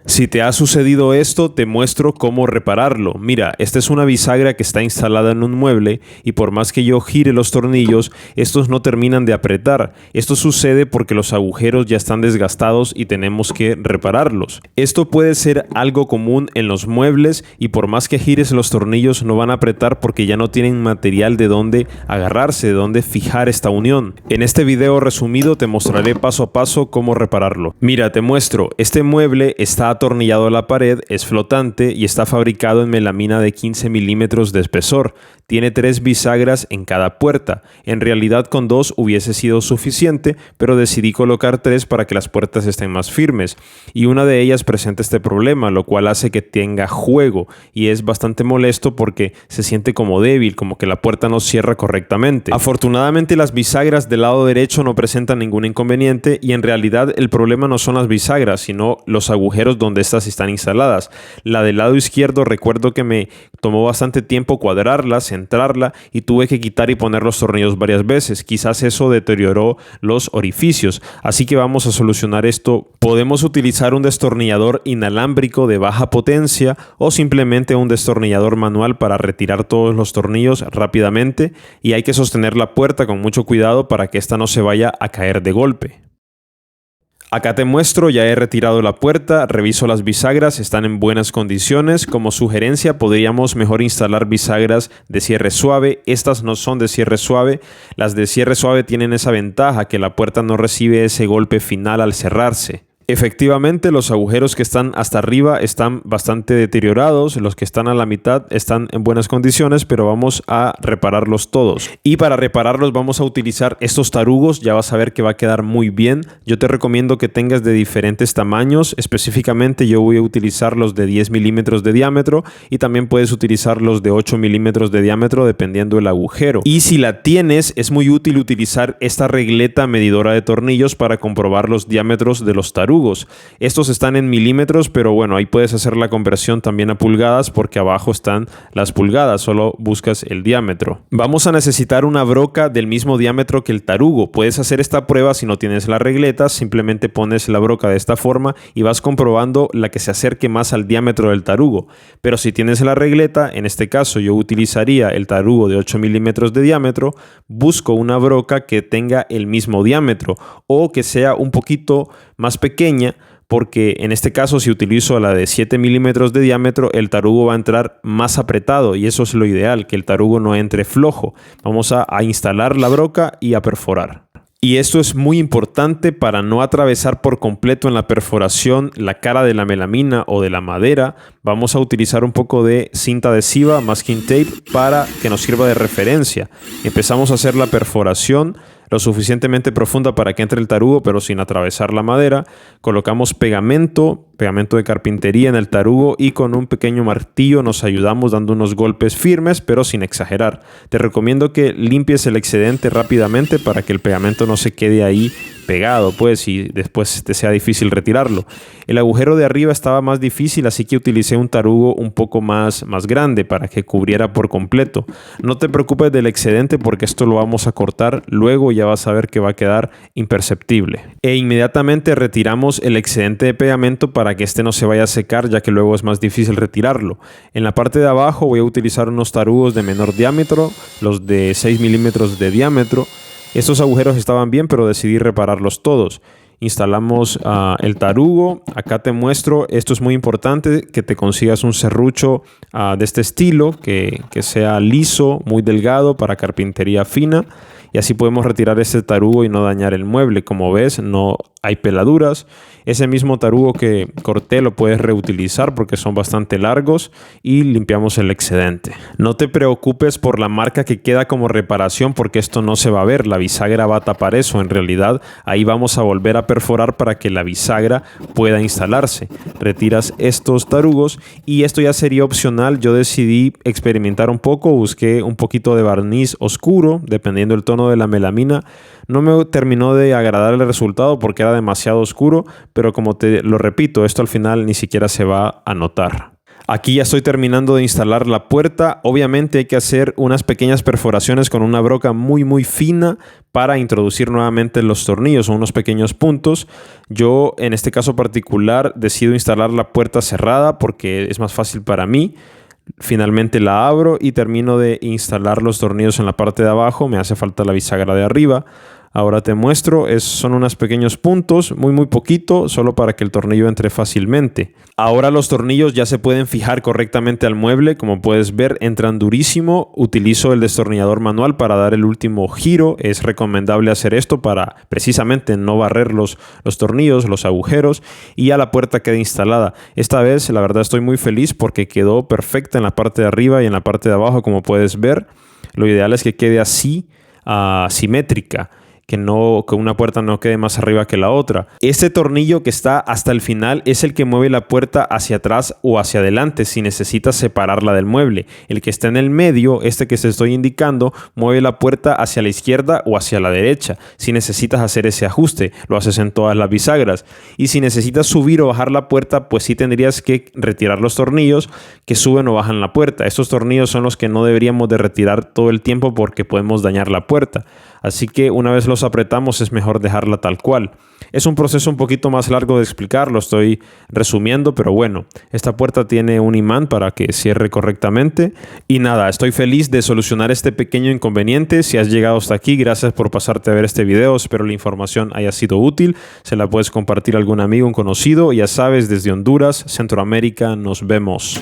Si te ha sucedido esto, te muestro cómo repararlo. Mira, esta es una bisagra que está instalada en un mueble y por más que yo gire los tornillos, estos no terminan de apretar. Esto sucede porque los agujeros ya están desgastados y tenemos que repararlos. Esto puede ser algo común en los muebles y por más que gires los tornillos no van a apretar porque ya no tienen material de dónde agarrarse, de dónde fijar esta unión. En este video resumido te mostraré paso a paso cómo repararlo. Mira, te muestro, este mueble está atornillado a la pared, es flotante y está fabricado en melamina de 15 milímetros de espesor. Tiene 3 bisagras en cada puerta. En realidad con 2 hubiese sido suficiente, pero decidí colocar 3 para que las puertas estén más firmes. Y una de ellas presenta este problema, lo cual hace que tenga juego y es bastante molesto porque se siente como débil, como que la puerta no cierra correctamente. Afortunadamente las bisagras del lado derecho no presentan ningún inconveniente y en realidad el problema no son las bisagras, sino los agujeros donde estas están instaladas. La del lado izquierdo recuerdo que me tomó bastante tiempo cuadrarla, centrarla y tuve que quitar y poner los tornillos varias veces. Quizás eso deterioró los orificios, así que vamos a solucionar esto. Podemos utilizar un destornillador inalámbrico de baja potencia o simplemente un destornillador manual para retirar todos los tornillos rápidamente y hay que sostener la puerta con mucho cuidado para que esta no se vaya a caer de golpe. Acá te muestro, ya he retirado la puerta, reviso las bisagras, están en buenas condiciones. Como sugerencia podríamos mejor instalar bisagras de cierre suave. Estas no son de cierre suave. Las de cierre suave tienen esa ventaja que la puerta no recibe ese golpe final al cerrarse. Efectivamente, los agujeros que están hasta arriba están bastante deteriorados, los que están a la mitad están en buenas condiciones, pero vamos a repararlos todos. Y para repararlos vamos a utilizar estos tarugos, ya vas a ver que va a quedar muy bien. Yo te recomiendo que tengas de diferentes tamaños, específicamente yo voy a utilizar los de 10 milímetros de diámetro y también puedes utilizar los de 8 milímetros de diámetro dependiendo del agujero. Y si la tienes, es muy útil utilizar esta regleta medidora de tornillos para comprobar los diámetros de los tarugos. Estos están en milímetros, pero bueno, ahí puedes hacer la conversión también a pulgadas porque abajo están las pulgadas, solo buscas el diámetro. Vamos a necesitar una broca del mismo diámetro que el tarugo. Puedes hacer esta prueba si no tienes la regleta, simplemente pones la broca de esta forma y vas comprobando la que se acerque más al diámetro del tarugo. Pero si tienes la regleta, en este caso yo utilizaría el tarugo de 8 milímetros de diámetro, busco una broca que tenga el mismo diámetro o que sea un poquito más pequeña, porque en este caso si utilizo la de 7 milímetros de diámetro el tarugo va a entrar más apretado y eso es lo ideal, que el tarugo no entre flojo. Vamos a instalar la broca y a perforar. Y esto es muy importante para no atravesar por completo en la perforación la cara de la melamina o de la madera. Vamos a utilizar un poco de cinta adhesiva, masking tape, para que nos sirva de referencia. Empezamos a hacer la perforación lo suficientemente profunda para que entre el tarugo, pero sin atravesar la madera. Colocamos pegamento de carpintería en el tarugo y con un pequeño martillo nos ayudamos dando unos golpes firmes, pero sin exagerar. Te recomiendo que limpies el excedente rápidamente para que el pegamento no se quede ahí pegado, pues, y después te sea difícil retirarlo. El agujero de arriba estaba más difícil, así que utilicé un tarugo un poco más grande para que cubriera por completo. No te preocupes del excedente porque esto lo vamos a cortar luego, ya vas a ver que va a quedar imperceptible. E inmediatamente retiramos el excedente de pegamento para que este no se vaya a secar, ya que luego es más difícil retirarlo. En la parte de abajo voy a utilizar unos tarugos de menor diámetro, los de 6 milímetros de diámetro. Estos agujeros estaban bien, pero decidí repararlos todos. Instalamos el tarugo. Acá te muestro, esto es muy importante, que te consigas un serrucho de este estilo, que sea liso, muy delgado para carpintería fina. Y así podemos retirar este tarugo y no dañar el mueble. Como ves, no hay peladuras. Ese mismo tarugo que corté lo puedes reutilizar porque son bastante largos y limpiamos el excedente. No te preocupes por la marca que queda como reparación porque esto no se va a ver. La bisagra va a tapar eso. En realidad, ahí vamos a volver a perforar para que la bisagra pueda instalarse. Retiras estos tarugos y esto ya sería opcional. Yo decidí experimentar un poco. Busqué un poquito de barniz oscuro, dependiendo del tono de la melamina. No me terminó de agradar el resultado porque era demasiado oscuro, pero como te lo repito, esto al final ni siquiera se va a notar. Aquí ya estoy terminando de instalar la puerta. Obviamente hay que hacer unas pequeñas perforaciones con una broca muy fina para introducir nuevamente los tornillos, son unos pequeños puntos. Yo en este caso particular decido instalar la puerta cerrada porque es más fácil para mí. Finalmente la abro y termino de instalar los tornillos en la parte de abajo. Me hace falta la bisagra de arriba. Ahora te muestro, son unos pequeños puntos, muy poquito, solo para que el tornillo entre fácilmente. Ahora los tornillos ya se pueden fijar correctamente al mueble, como puedes ver, entran durísimo. Utilizo el destornillador manual para dar el último giro. Es recomendable hacer esto para precisamente no barrer los tornillos, los agujeros, y ya la puerta queda instalada. Esta vez la verdad estoy muy feliz porque quedó perfecta en la parte de arriba y en la parte de abajo, como puedes ver. Lo ideal es que quede así, simétrica. Que una puerta no quede más arriba que la otra. Este tornillo que está hasta el final es el que mueve la puerta hacia atrás o hacia adelante si necesitas separarla del mueble. El que está en el medio, este que te estoy indicando, mueve la puerta hacia la izquierda o hacia la derecha. Si necesitas hacer ese ajuste, lo haces en todas las bisagras. Y si necesitas subir o bajar la puerta, pues sí tendrías que retirar los tornillos que suben o bajan la puerta. Estos tornillos son los que no deberíamos de retirar todo el tiempo porque podemos dañar la puerta. Así que una vez los apretamos es mejor dejarla tal cual. Es un proceso un poquito más largo de explicar, lo estoy resumiendo, pero bueno, esta puerta tiene un imán para que cierre correctamente. Y nada, estoy feliz de solucionar este pequeño inconveniente. Si has llegado hasta aquí, gracias por pasarte a ver este video. Espero la información haya sido útil. Se la puedes compartir a algún amigo, un conocido. Ya sabes, desde Honduras, Centroamérica, nos vemos.